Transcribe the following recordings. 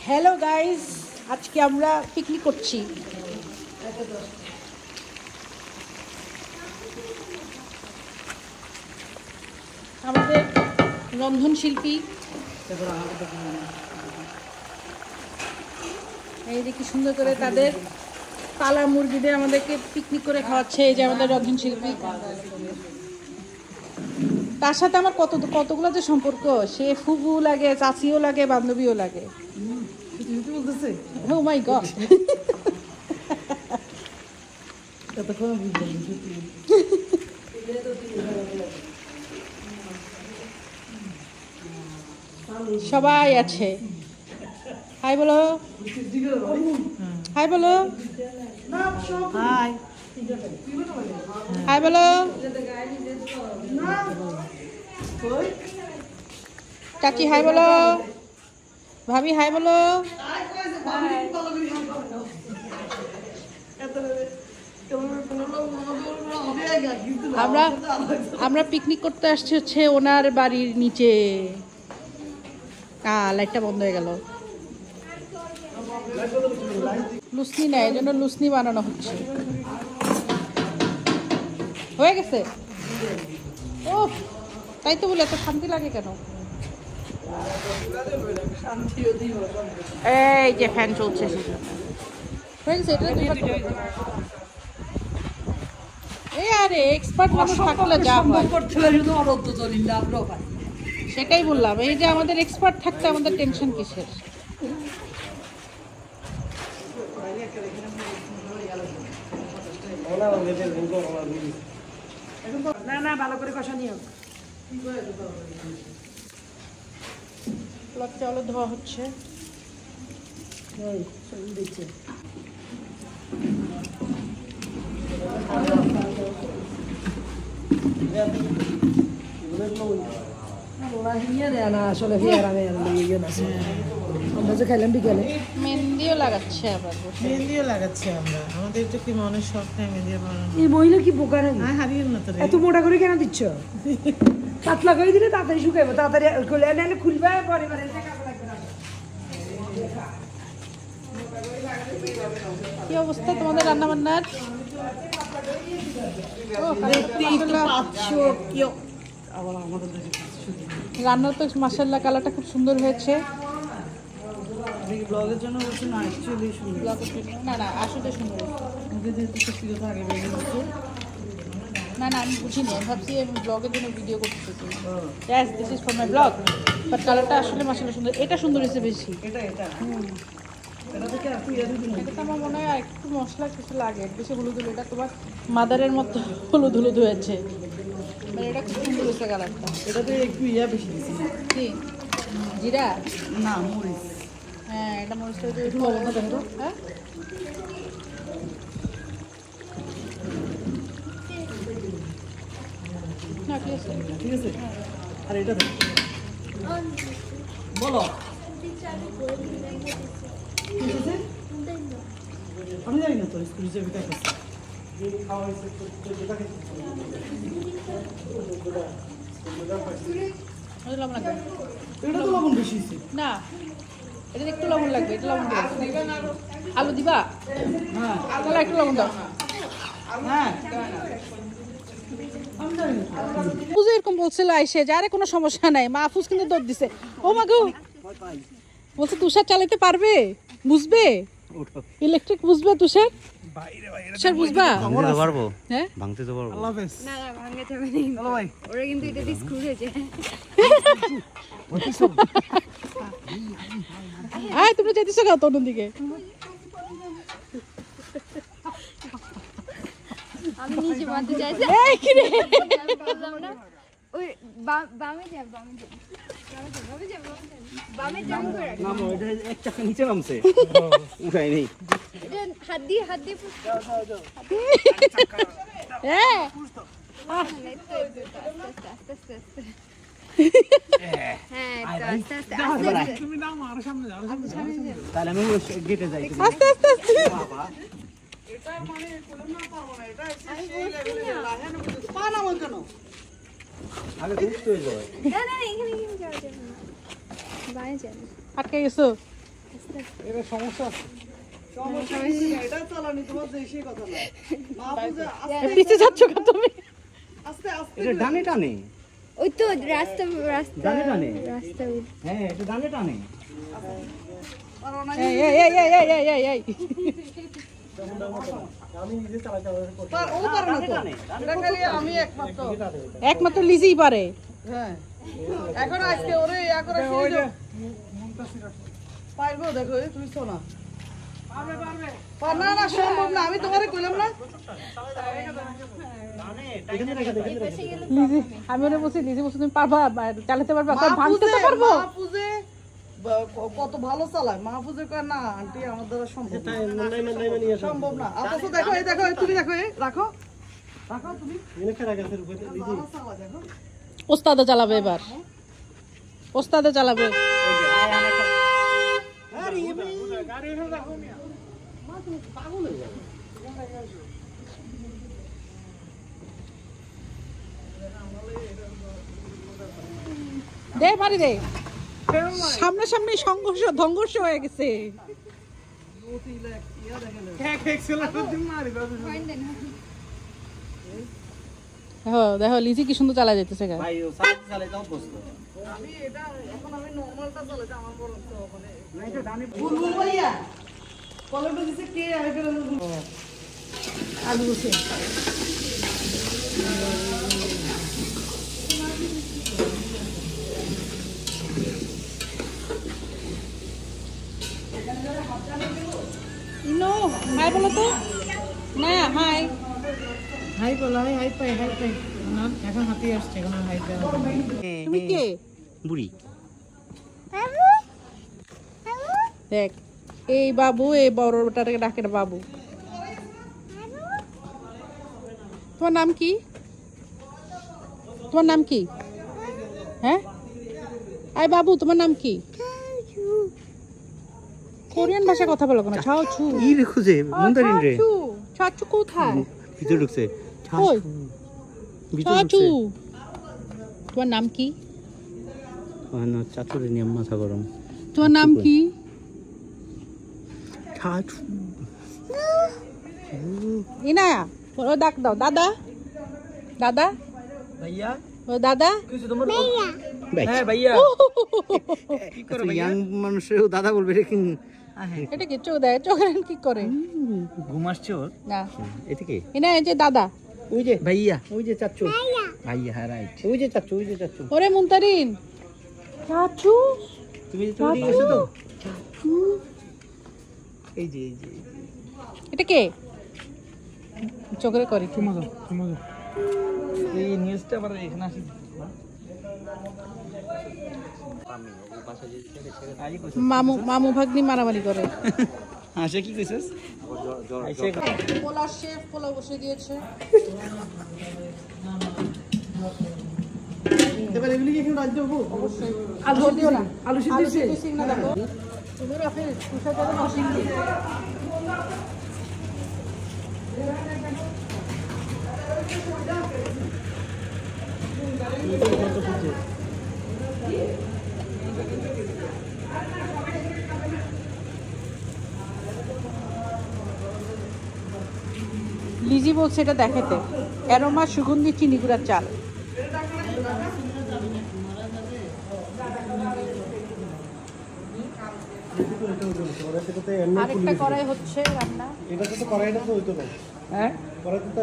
Hello guys, আজকে আমরা picnic করছি। আমাদের রন্ধনশিল্পী এই যে কি সুন্দর করে তাদের পালা মুরগিদের আমাদেরকে পিকনিক করে খাওয়াচ্ছে। এই যে আমাদের রন্ধনশিল্পী, তার সাথে আমার কতগুলো যে সম্পর্ক, সে ফুবু লাগে, চাচিও লাগে, বান্ধবীও লাগে। ও মাই গড, সবাই আছে। হাই বলো, হাই বলো, হাই হাই বলো, চাচি হাই বলো, ভাবি হাই বলো। আমরা পিকনিক করতে আসছি হচ্ছে ওনার বাড়ির নিচে। লাইটটা বন্ধ হয়ে গেল। লুসনি নেয়, এই জন্য লুসনি বানানো হচ্ছে। হয়ে গেছে। ও তাই তো বলে এত শান্তি লাগে কেন? এই যে ফ্যান চলছে, হয়ে গেছে। এটা এই আরে এক্সপার্ট মানুষ থাকলে যা হয় সেটাই বললাম। এই যে আমাদের এক্সপার্ট থাকতে আমাদের টেনশন কিসের? না না, ভালো করে কষা নিও। চাউল ধোয়া হচ্ছে। মেহেন্দিও লাগাচ্ছে, আবার মেহেন্দিও লাগাচ্ছি আমরা। আমাদের তো কি মনের শখ নাই মেহেন্দি বানানো। এই মহিলা কি বোকা নাকি? হারিয়ে না তো এত মোটা করে কেন দিচ্ছ? পাতলা করে দিলে তাড়াতাড়ি শুকাইবো, তাড়াতাড়ি খুলবে পরে পরে। কি অবস্থা তোমাদের রান্না বান্নার? রান্নার তো মাশাআল্লাহ কালারটা খুব সুন্দর হয়েছে। ব্লগের জন্য বলছি না, অ্যাকচুয়ালি সুন্দর। না না, আসলে সুন্দর। মুখে যেহেতু সত্যি কথা আগে বেরিয়ে গেছে। না না, আমি বুঝিনি, আমি ভাবছি আমি ব্লগের জন্য ভিডিও করতেছি। Yes, this is for my blog. But কালারটা আসলে মাশাআল্লাহ সুন্দর। এটা সুন্দর হয়েছে বেশি। এটা এটা থেকে আর তুই এর দিন এটা তো আমার মনে হয় একটু মশলা কিছু লাগে, বেশি হলুদ হলুদ। এটা তোমার মাদারের মতো হলুদ হলুদ হয়েছে। মানে এটা খুব সুন্দর হয়েছে কালারটা। এটাতে একটু বেশি দিছি। কি জিরা? না, মরিচ। হ্যাঁ, এটা মরিচটা একটু লবণ দেবো। হ্যাঁ, না ঠিক আছে, ঠিক আছে। আর এটা বলো, আমি জানি না তো স্কুলে যাবি তাই করছি। লবণ লাগবে। এটা তো লবণ বেশি হয়েছে। না, এটা একটু লবণ লাগবে। এটা লবণ দিবা। আলু দিবা? হ্যাঁ, তাহলে একটু লবণ দাও। হ্যাঁ। পুজো এরকম বলছিল আইসে যে আরে কোনো সমস্যা নাই। মাহফুজ কিন্তু দৌড় দিছে। ও মা গো, বলছে তুষার চালাতে পারবে, বুঝবে, ইলেকট্রিক বুঝবে তুষার? তুষার বুঝবা? ভাঙতে পারবো? হ্যাঁ, ভাঙতে তো পারবো। আল্লাহ হাফেজ। না না, ভাঙতে হবে না। হ্যালো ভাই। ওরা কিন্তু এটা দিয়ে স্ক্রু হয়েছে। আয় তুমি যেতেছো কেন তোর দিকে? আমি নিচে মারতে চাইছি। এই কি রে, বললাম না, ওই বামে যা, বামে যা, বামে যা, বামে যা করে রাখ। নামো, এটা এক চাকা নিচে নামছে। উঠাই নেই। এটা হাত দিয়ে পুশ কর। হ্যাঁ আস্তে। হ্যাঁ, আস্তে আস্তে। তুমি নামো, আরো সামনে যাও, আরো সামনে যাও। তাহলে আমি গেটে যাই। আস্তে আস্তে আস্তে। এটা মানে কোনো না পাবো না, এটা সেই লেভেলে না। পা নামো কেন? আগে উঠতে হয়ে যাবে। না না, এখানে যাওয়া যাবে না। বামে যাবে। আটকে গেছো? এটা সমস্যা আছে এটা চালানি তোমার দেশি কথা না মাহফুজে পিছে যাচ্ছ কেন তুমি? আস্তে আস্তে এটা ডানে টানে। ওই তো রাস্তা রাস্তা ডানে টানে। রাস্তা হ্যাঁ, এটা ডানে টানে। পারো না এই এই এই এই এই এই এই পার ও পারো না তো এটা খালি আমি একমাত্র লিজিই পারে। হ্যাঁ এখন আজকে ওরে ইয়া করে পারবো দেখো এই তুমি শোনা পারবে না না সম্ভব না আমি তোমারে কইলাম না লিজি আমি ওরে বলছি, লিজি বলছি তুমি পারবা, চালাতে পারবা, ভাঙতে তো পারবো। মাহফুজে কত ভালো চালায় মাহফুজে কয় না আন্টি আমার দ্বারা সম্ভব না সম্ভব না অথচ দেখো এই দেখো তুমি দেখো এই রাখো রাখো তুমি ভালো চালা দেখো ওস্তাদে চালাবে এবার, ওস্তাদে চালাবে। দে মারি দে, সামনে সামনে সংঘর্ষ ধ্বংস হয়ে গেছে। দেখো লিজি কি সুন্দর চালা যেতেছে। ভাই ও চালাতে অভ্যস্ত। আমি এটা এখন আমি নরমালটা চালাতে আমার বড় তো মানে না এটা ডানে বুলবুল ভাইয়া কলমটা দিছে কে আগে করে আলু বসে ইনো হাই বলো তো না, হাই হাই বলা হাই পাই না এখন হাতি আসছে এখন হাই পাই তুমি কে? বুড়ি। দেখ এই বাবু, এই বড়টাকে ডাকে বাবু। তোমার নাম কি? তোমার নাম কি? হ্যাঁ আই বাবু, তোমার নাম কি? কোরিয়ান ভাষায় কথা বলো কেন? ছাও ছু ই রে খুঁজে মন্দারিন রে। ছাচু কোথায়? ভিতরে ঢুকছে। কই? ভিতরে ছাচু। ঢুকছে। তোমার নাম কি? না চাচুরে নিয়ে মাথা গরম। তোমার নাম কি? চাচু। ইনায়া ও ডাক দাও, দাদা দাদা ভাইয়া। ও দাদা। ভাই। হ্যাঁ ভাইয়া। কি করে ভাইয়া? ইয়াং মানুষেও দাদা বলবে রে কি? এটা কি চোখ দেয়? চোখের কি করে? ঘুমাসছে ওর? না এটা কি? ইনা এই যে দাদা। ওই যে ভাইয়া, ওই যে চাচু। ভাইয়া হ্যাঁ রাইট। ওই যে চাচু, ওই যে চাচু। ওরে মুনতারিন চাচু। তুমি তো ওদিকে গেছো তো? এই যে এটা কে? চোখের করে কি? এই নিউজটা আবার এখানে আসি। মামু মামু ভাগ্নি মারামারি করে। আসে কি কইছস? পোলা শেফ পোলা বসে দিয়েছে। এবার এগুলি কি এখন রাজ্য হবো অবশ্যই আলু দিও না, আলু সিদ্ধ আলু দিছে? সিদ্ধ সিগনা দেখো। তুমি রাফি তুষার দাদা নসিং দি। লিজি বলছে এটা দেখাতে, অ্যারোমা সুগন্ধি চিনি গুঁড়ার চাল। আরেকটা কড়াই হচ্ছে রান্না। এটা তো কড়াইটা তো হইতো না হ্যাঁ কড়াইতে তো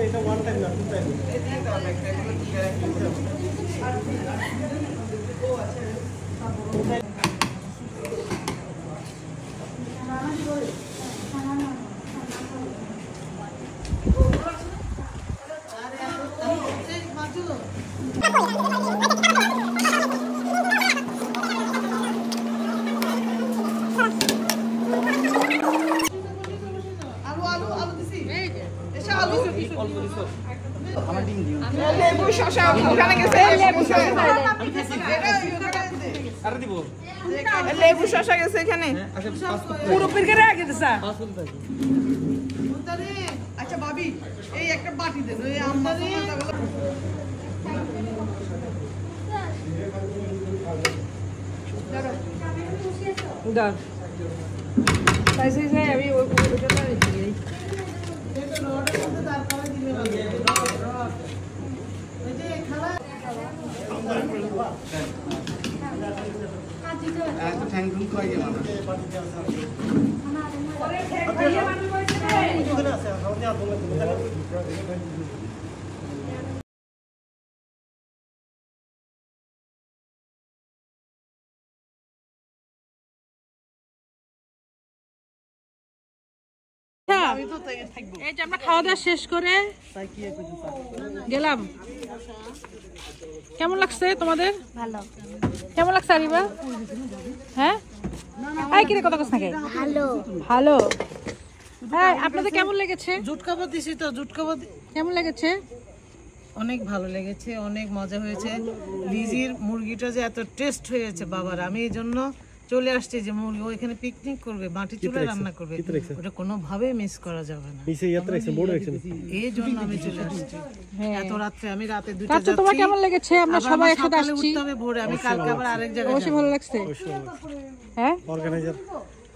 এটা ওয়ান টাইম না টু টাইম আমার ডিম দিও। লেবু শসা ওখানে গেছে লেবু শসা লেবু শসা গেছে এখানে মুরব্বির করে আগে দিছা আচ্ছা ভাবি এই একটা বাটি দেন ওই আমার দাও তাই সেই আমি ওইটা তো দিই এই যে আমরা খাওয়া দাওয়া শেষ করে গেলাম। কেমন লাগছে তোমাদের? ভালো কেমন লাগছে আরিবা? হ্যাঁ এই কি রে কথা কস নাকি? ভালো ভালো। হ্যাঁ আপনাদের কেমন লেগেছে? জুট কাবাব দিছি তো জুট কাবাব কেমন লেগেছে? অনেক ভালো লেগেছে, অনেক মজা হয়েছে। লিজির মুরগিটা যে এত টেস্ট হয়েছে বাবার, আমি এই জন্য চলে আসছি যে মুরগি ওইখানে পিকনিক করবে, মাটি চুলে রান্না করবে, ওটা কোনোভাবেই মিস করা যাবে না। এই জন্য আমি চলে আসছি এত রাত্রে। আমি রাতে 2টা আচ্ছা তোমার কেমন লেগেছে? আমরা সবাই একসাথে আসছি। উঠতে হবে ভোরে, আমি কালকে আবার আরেক জায়গায় অবশ্যই যাবো। ভালো লাগছে। হ্যাঁ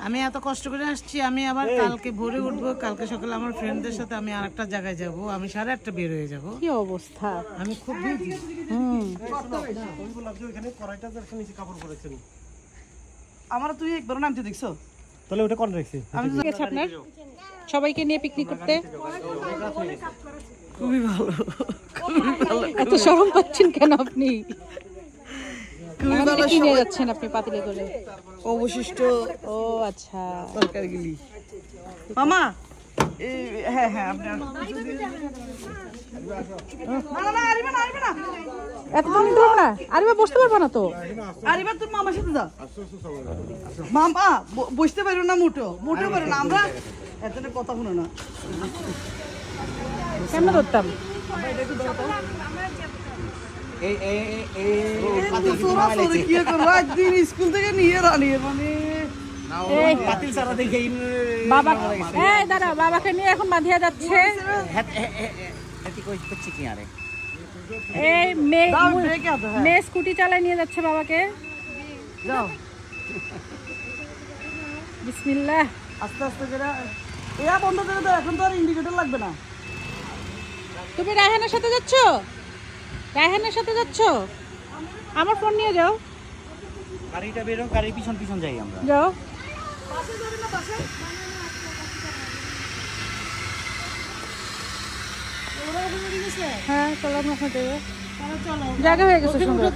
আমি এত কষ্ট করে আসছি, আমি আবার কালকে ভোরে উঠবো, কালকে সকালে আমার ফ্রেন্ডদের সাথে আমি আরেকটা জায়গায় যাব, আমি 8:30 বের হয়ে যাব। কি অবস্থা! আমি খুব বিজি। আমার তুই একবার নামতে দেখছো? তাহলে ওটা কোন রাখছি? ঠিক আছে আপনার সবাইকে নিয়ে পিকনিক করতে খুবই ভালো, এত শরম পাচ্ছেন কেন আপনি? খুবই ভালো। কি নিয়ে যাচ্ছেন আপনি পাতিলে করে? অবশিষ্ট ও আচ্ছা তরকারিগুলি মামা হ্যাঁ হ্যাঁ আপনার না আরিবা না, আরিবা না, এত তুমি তো না আরিবা বসতে পারবে না তো। আরিবা তোর মামার সাথে যা। মামা বসতে পারো না, মোটেও পারো না, আমরা এতটা কথা শুনো না। কেমন ধরতাম? কি করবো একদিন স্কুল থেকে নিয়ে রানিয়ে মানে বাবা এই দাঁড়া, বাবাকে নিয়ে এখন বাঁধিয়া যাচ্ছে। এই মেয়ে স্কুটি চালায় নিয়ে যাচ্ছে বাবাকে। যাও বিসমিল্লাহ। আস্তে আস্তে করে এরা বন্ধ করে দাও, এখন তো আর ইন্ডিকেটর লাগবে না। তুমি রায়হানের সাথে যাচ্ছ? রায়হানের সাথে যাচ্ছ? আমার ফোন নিয়ে যাও। গাড়িটা বেরো, গাড়ির পিছন পিছন যাই আমরা। যাও। হ্যাঁ চলো আমরা ওখানে যাবো। জায়গা হয়ে গেছে সুন্দর।